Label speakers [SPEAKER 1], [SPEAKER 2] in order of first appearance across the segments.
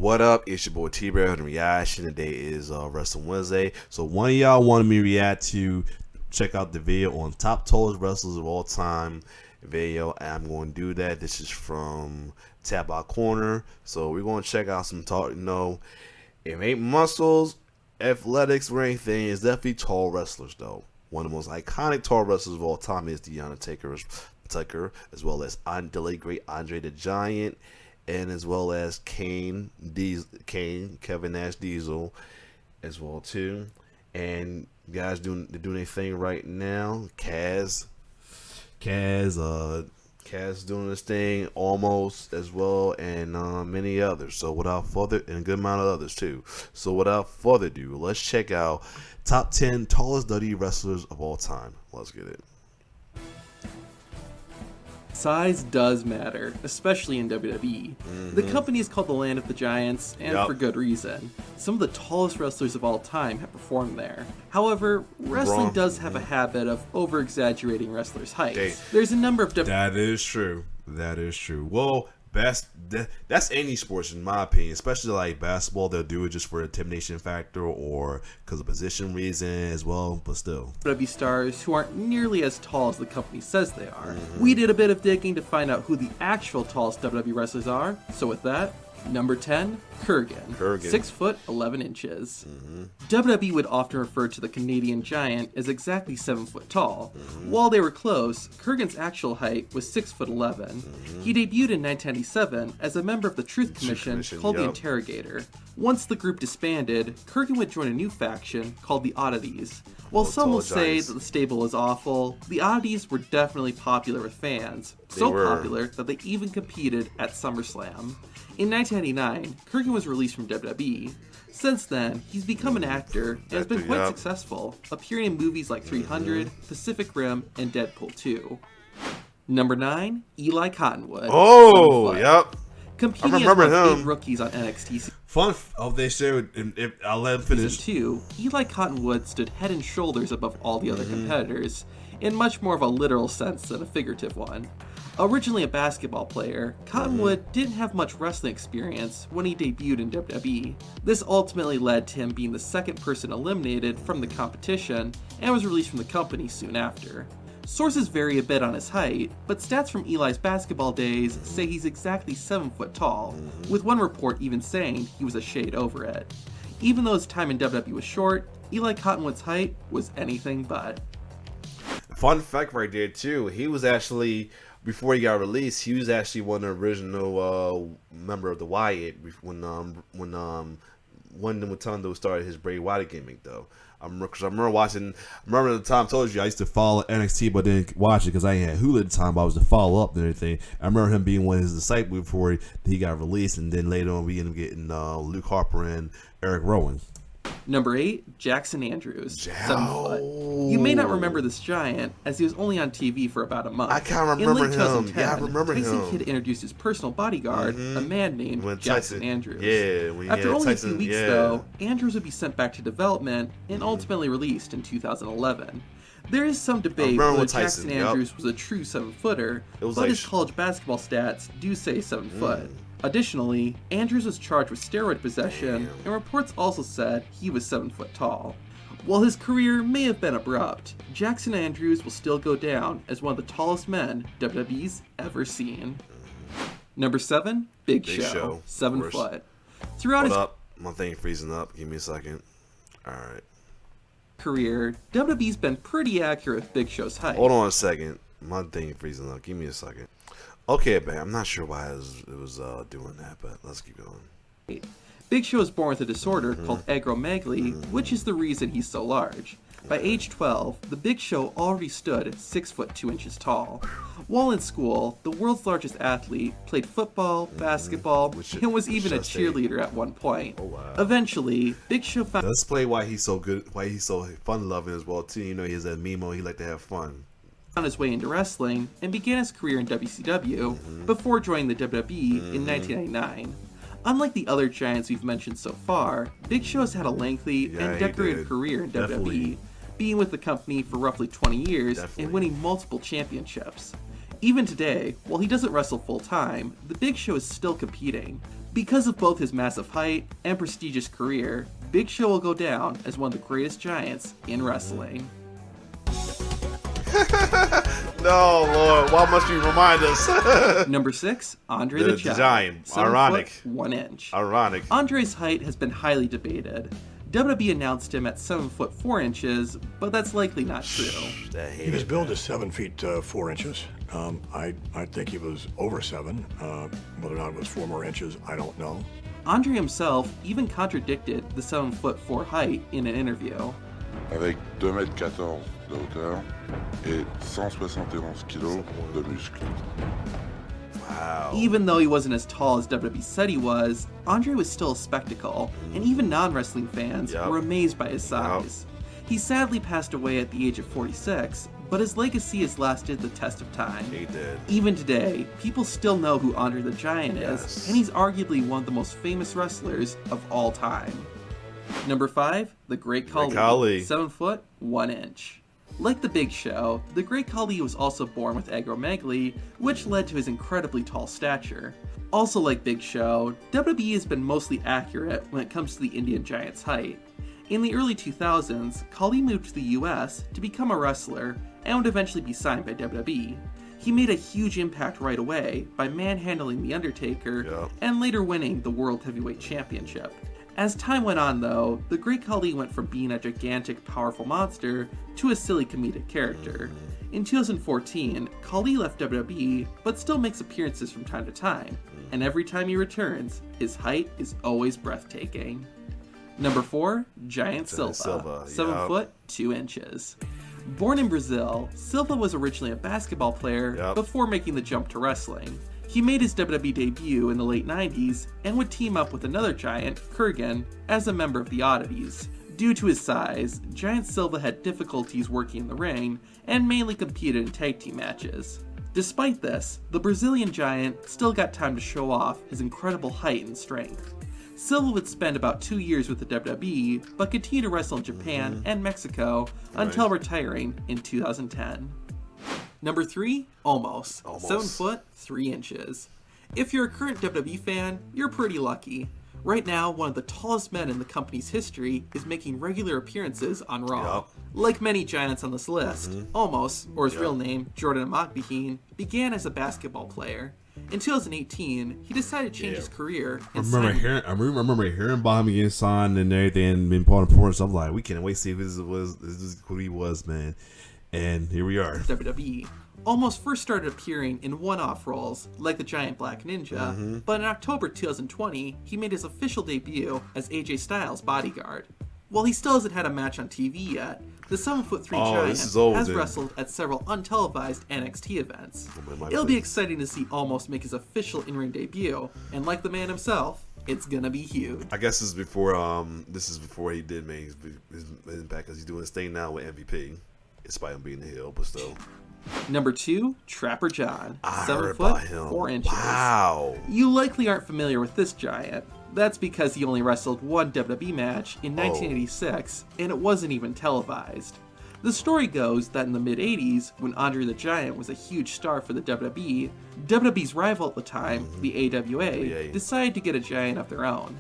[SPEAKER 1] What up? It's your boy T-Bear and Reaction. Today is Wrestling Wednesday. So one of y'all wanted me to react to, check out the video on top tallest wrestlers of all time video. And I'm going to do that. This is from Tap Out Corner. So we're going to check out some talk. It ain't muscles, athletics, or anything. It's definitely tall wrestlers though. One of the most iconic tall wrestlers of all time is The Undertaker, as well as the great Andre the Giant, and as well as Kevin Nash Diesel, as well too. And guys doing their thing right now. Kaz doing this thing, Omos as well, and many others. So without further, and a good amount of others too. So without further ado, let's check out top 10 tallest WWE wrestlers of all time. Let's get it.
[SPEAKER 2] Size does matter, especially in WWE. The company is called the Land of the Giants, and for good reason. Some of the tallest wrestlers of all time have performed there. However, wrestling does have a habit of over-exaggerating wrestlers' heights. There's a number of
[SPEAKER 1] That is true. That is true. Well, that's any sports in my opinion, especially like basketball. They'll do it just for intimidation factor or because of position reason as well, but still.
[SPEAKER 2] WWE stars who aren't nearly as tall as the company says they are. We did a bit of digging to find out who the actual tallest WWE wrestlers are, so with that, number 10, Kurgan. 6 foot 11 inches. WWE would often refer to the Canadian Giant as exactly 7 foot tall. While they were close, Kurgan's actual height was 6 foot 11. He debuted in 1997 as a member of the Truth Commission called the Interrogator. Once the group disbanded, Kurgan would join a new faction called the Oddities. While some will say that the stable was awful, the Oddities were definitely popular with fans. So popular that they even competed at SummerSlam. In 1999, Kurgan was released from WWE. Since then, he's become an actor and has been quite successful, appearing in movies like 300, Pacific Rim, and Deadpool 2. Number 9, Eli Cottonwood.
[SPEAKER 1] Oh, yep.
[SPEAKER 2] Competing as one of 8 rookies on NXT
[SPEAKER 1] they showed, if I'll let him finish.
[SPEAKER 2] Season 2, Eli Cottonwood stood head and shoulders above all the other competitors, in much more of a literal sense than a figurative one. Originally a basketball player, Cottonwood didn't have much wrestling experience when he debuted in WWE. This ultimately led to him being the second person eliminated from the competition and was released from the company soon after. Sources vary a bit on his height, but stats from Eli's basketball days say he's exactly 7 foot tall, with one report even saying he was a shade over it. Even though his time in WWE was short, Eli Cottonwood's height was anything but.
[SPEAKER 1] Fun fact right there too, he was actually, before he got released, he was actually one of the original member of the Wyatt when Mutondo started his Bray Wyatt gimmick though. I remember watching. Remember the time I told you I used to follow NXT but didn't watch it because I ain't had Hulu at the time. But I was to follow up and everything. I remember him being one of his disciples before he got released, and then later on we ended up getting Luke Harper and Eric Rowan.
[SPEAKER 2] Number 8, Jackson Andrews, 7 foot. You may not remember this giant, as he was only on TV for about a month.
[SPEAKER 1] I can't remember him.
[SPEAKER 2] 2010,
[SPEAKER 1] Yeah, I remember
[SPEAKER 2] Tyson
[SPEAKER 1] him.
[SPEAKER 2] Kidd introduced his personal bodyguard, a man named Jackson Andrews.
[SPEAKER 1] Yeah,
[SPEAKER 2] After only a few weeks, though, Andrews would be sent back to development and ultimately released in 2011. There is some debate whether Jackson Andrews was a true 7-footer, but his college basketball stats do say 7 foot. Additionally, Andrews was charged with steroid possession, and reports also said he was 7 foot tall. While his career may have been abrupt, Jackson Andrews will still go down as one of the tallest men WWE's ever seen. Number 7, Big Show, 7 foot. Throughout his
[SPEAKER 1] my thing freezing up. Give me a second. All right.
[SPEAKER 2] Career, WWE's been pretty accurate with Big Show's height.
[SPEAKER 1] Hold on a second. My thing freezing up. Give me a second. Okay, man. I'm not sure why it was doing that, but let's keep going.
[SPEAKER 2] Big Show was born with a disorder called acromegaly, which is the reason he's so large. By age 12, the Big Show already stood at 6 foot 2 inches tall. While in school, the world's largest athlete played football, basketball, and was even a cheerleader at one point. Eventually, Big Show found.
[SPEAKER 1] Let's play why he's so good, why he's so fun-loving as well too. You know, he's a Mimo. He like to have fun.
[SPEAKER 2] Found his way into wrestling and began his career in WCW before joining the WWE in 1999. Unlike the other giants we've mentioned so far, Big Show has had a lengthy and decorated career in WWE, being with the company for roughly 20 years and winning multiple championships. Even today, while he doesn't wrestle full-time, The Big Show is still competing. Because of both his massive height and prestigious career, Big Show will go down as one of the greatest giants in wrestling.
[SPEAKER 1] No, Lord, why must you remind us?
[SPEAKER 2] Number 6, Andre the Giant.
[SPEAKER 1] 7 Ironic.
[SPEAKER 2] Foot, 1 inch.
[SPEAKER 1] Ironic.
[SPEAKER 2] Andre's height has been highly debated. WWE announced him at 7 foot 4 inches, but that's likely not true.
[SPEAKER 3] He was billed as 7 feet 4 inches. I think he was over 7. Whether or not it was 4 more inches, I don't know.
[SPEAKER 2] Andre himself even contradicted the 7 foot 4 height in an interview.
[SPEAKER 4] Avec 2,14 m de hauteur et 171 kg de muscles.
[SPEAKER 1] Wow.
[SPEAKER 2] Even though he wasn't as tall as WWE said he was, Andre was still a spectacle, and even non-wrestling fans were amazed by his size. He sadly passed away at the age of 46, but his legacy has lasted the test of time.
[SPEAKER 1] He did.
[SPEAKER 2] Even today, people still know who Andre the Giant is, and he's arguably one of the most famous wrestlers of all time. Number 5, the Great Khali. 7 foot, 1 inch. Like The Big Show, the Great Khali was also born with acromegaly, which led to his incredibly tall stature. Also like Big Show, WWE has been mostly accurate when it comes to the Indian Giant's height. In the early 2000s, Khali moved to the US to become a wrestler and would eventually be signed by WWE. He made a huge impact right away by manhandling The Undertaker and later winning the World Heavyweight Championship. As time went on though, the Great Khali went from being a gigantic, powerful monster to a silly comedic character. In 2014, Khali left WWE, but still makes appearances from time to time, and every time he returns, his height is always breathtaking. Number 4, Giant Silva. 7 foot, 2 inches. Born in Brazil, Silva was originally a basketball player before making the jump to wrestling. He made his WWE debut in the late 90s and would team up with another giant, Kurgan, as a member of the Oddities. Due to his size, Giant Silva had difficulties working in the ring and mainly competed in tag team matches. Despite this, the Brazilian giant still got time to show off his incredible height and strength. Silva would spend about 2 years with the WWE, but continued to wrestle in Japan and Mexico until retiring in 2010. Number 3, Omos. 7 foot, 3 inches. If you're a current WWE fan, you're pretty lucky. Right now, one of the tallest men in the company's history is making regular appearances on Raw. Like many giants on this list, Omos, or his real name, Jordan Amakbihin, began as a basketball player. In 2018, he decided to change his career.
[SPEAKER 1] I remember hearing about him getting signed and everything, and being part of the I'm like, we can't wait to see this is who he was, man. And here we are.
[SPEAKER 2] WWE. Omos first started appearing in one-off roles, like the Giant Black Ninja, but in October 2020, he made his official debut as AJ Styles' bodyguard. While he still hasn't had a match on TV yet, the 7 foot 3 giant has wrestled at several untelevised NXT events. It'll be exciting to see Omos make his official in-ring debut, and like the man himself, it's gonna be huge.
[SPEAKER 1] I guess this is before he did make his impact, because he's doing his thing now with MVP. Despite him being a heel, but still.
[SPEAKER 2] Number 2, Trapper John. 7 foot, 4 inches.
[SPEAKER 1] Wow.
[SPEAKER 2] You likely aren't familiar with this giant. That's because he only wrestled one WWE match in 1986, and it wasn't even televised. The story goes that in the mid-80s, when Andre the Giant was a huge star for the WWE, WWE's rival at the time, the AWA, decided to get a giant of their own.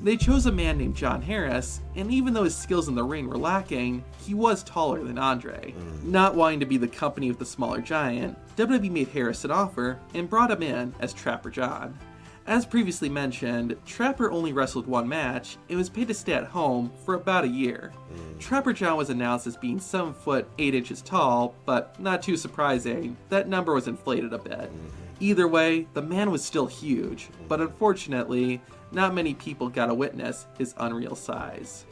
[SPEAKER 2] They chose a man named John Harris, and even though his skills in the ring were lacking, he was taller than Andre. Not wanting to be the company of the smaller giant, WWE made Harris an offer and brought him in as Trapper John. As previously mentioned, Trapper only wrestled one match and was paid to stay at home for about a year. Trapper John was announced as being 7 foot 8 inches tall, but not too surprising, that number was inflated a bit. Either way, the man was still huge, but unfortunately, not many people got to witness his unreal size.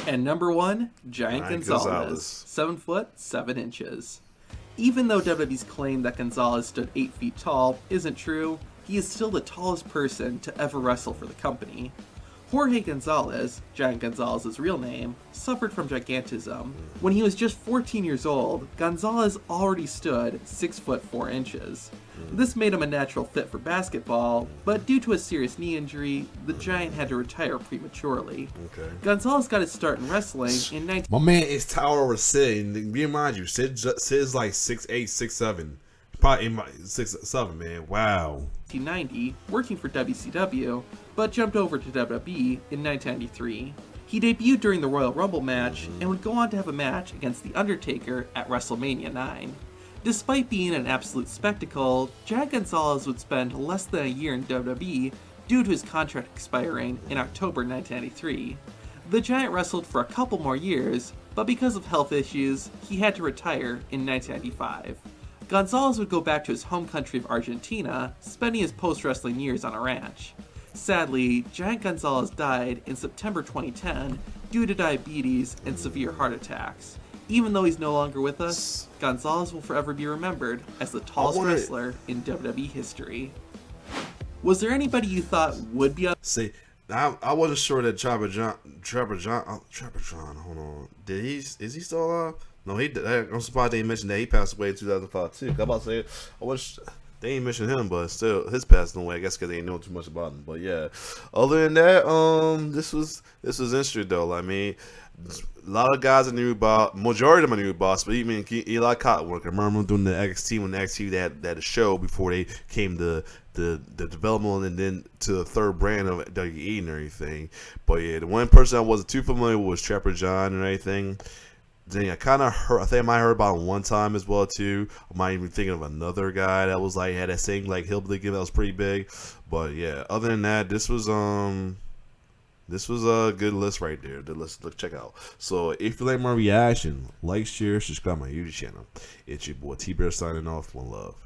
[SPEAKER 2] And number 1, Giant Gonzalez. 7 foot 7 inches. Even though WWE's claim that Gonzalez stood 8 feet tall isn't true, he is still the tallest person to ever wrestle for the company. Jorge Gonzalez, Giant Gonzalez's real name, suffered from gigantism. When he was just 14 years old, Gonzalez already stood 6 foot 4 inches. This made him a natural fit for basketball, but due to a serious knee injury, the Giant had to retire prematurely. Gonzalez got his start in wrestling in 19...
[SPEAKER 1] My man is taller over Sid, and be in mind you, Sid's like 6'8", 6'7". probably 6, 7, man. Wow.
[SPEAKER 2] 1990, working for WCW, but jumped over to WWE in 1993. He debuted during the Royal Rumble match and would go on to have a match against The Undertaker at WrestleMania 9. Despite being an absolute spectacle, Giant Gonzalez would spend less than a year in WWE due to his contract expiring in October 1993. The Giant wrestled for a couple more years, but because of health issues, he had to retire in 1995. Gonzalez would go back to his home country of Argentina, spending his post-wrestling years on a ranch. Sadly, Giant Gonzalez died in September 2010 due to diabetes and severe heart attacks. Even though he's no longer with us, Gonzalez will forever be remembered as the tallest wrestler in WWE history. Was there anybody you thought would be on?
[SPEAKER 1] See, I wasn't sure that Trapper John, hold on. Is he still alive? No, he did. I'm surprised they mentioned that he passed away in 2005 too. I'm about to say, they ain't mentioned him, but still, his passing away. I guess because they ain't know too much about him. But yeah, other than that, this was interesting though. I mean, a lot of guys are new boss. Majority of them are new boss, but even Eli Cottonwood. I remember him doing the NXT when NXT had a show before they came to the development and then to the third brand of WWE and everything. But yeah, the one person I wasn't too familiar with was Trapper John and everything. Then I kind of heard, I think I might have heard about him one time as well too. I might even thinking of another guy that was like had that same like hillbilly gimmick that was pretty big. But yeah, other than that, this was a good list right there. The list, look, check out. So if you like my reaction, like, share, subscribe to my YouTube channel. It's your boy T-Bear signing off. One love.